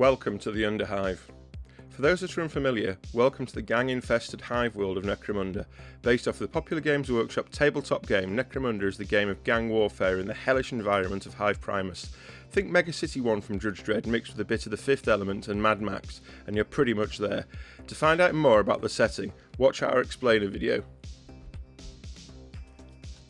Welcome to the Underhive. For those that are unfamiliar, welcome to the gang-infested hive world of Necromunda. Based off the popular Games Workshop tabletop game, Necromunda is the game of gang warfare in the hellish environment of Hive Primus. Think Mega City 1 from Judge Dredd mixed with a bit of the Fifth Element and Mad Max, and you're pretty much there. To find out more about the setting, watch our explainer video.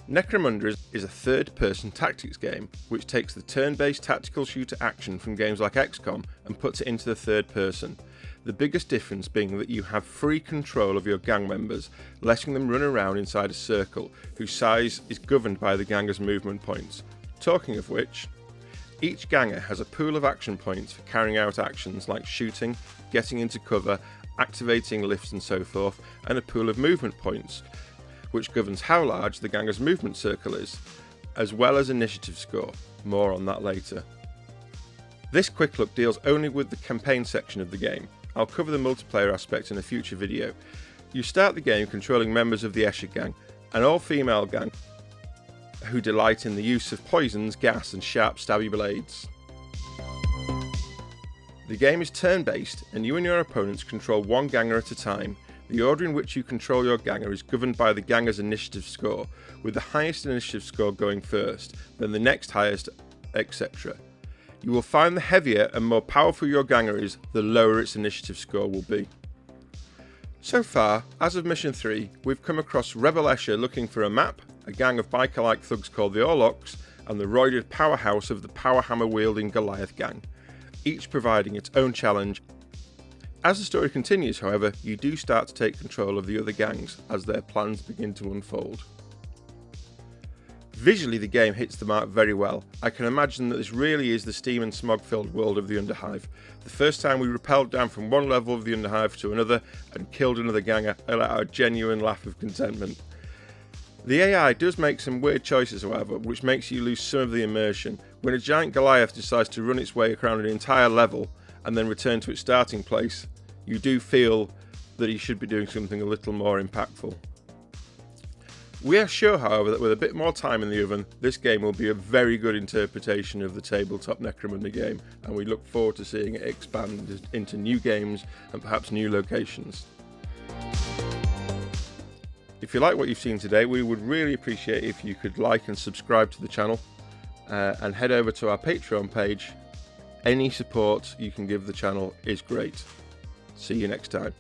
Necromunda is a third-person tactics game, which takes the turn-based tactical shooter action from games like XCOM and puts it into the third person. The biggest difference being that you have free control of your gang members, letting them run around inside a circle, whose size is governed by the ganger's movement points. Talking of which, each ganger has a pool of action points for carrying out actions like shooting, getting into cover, activating lifts and so forth, and a pool of movement points, which governs how large the ganger's movement circle is, as well as initiative score. More on that later. This quick look deals only with the campaign section of the game. I'll cover the multiplayer aspect in a future video. You start the game controlling members of the Escher gang, an all-female gang who delight in the use of poisons, gas and sharp stabby blades. The game is turn-based and you and your opponents control one ganger at a time. The order in which you control your ganger is governed by the ganger's initiative score, with the highest initiative score going first, then the next highest, etc. You will find the heavier and more powerful your ganger is, the lower its initiative score will be. So far, as of Mission 3, we've come across Rebel Escher looking for a map, a gang of biker-like thugs called the Orlocks, and the roided powerhouse of the power hammer-wielding Goliath gang, each providing its own challenge. As the story continues, however, you do start to take control of the other gangs as their plans begin to unfold. Visually, the game hits the mark very well. I can imagine that this really is the steam and smog filled world of the Underhive. The first time we rappelled down from one level of the Underhive to another and killed another ganger, I let out a genuine laugh of contentment. The AI does make some weird choices, however, which makes you lose some of the immersion. When a giant Goliath decides to run its way around an entire level and then return to its starting place, you do feel that he should be doing something a little more impactful. We are sure, however, that with a bit more time in the oven, this game will be a very good interpretation of the tabletop Necromunda game, and we look forward to seeing it expand into new games and perhaps new locations. If you like what you've seen today, we would really appreciate if you could like and subscribe to the channel and head over to our Patreon page. Any support you can give the channel is great. See you next time.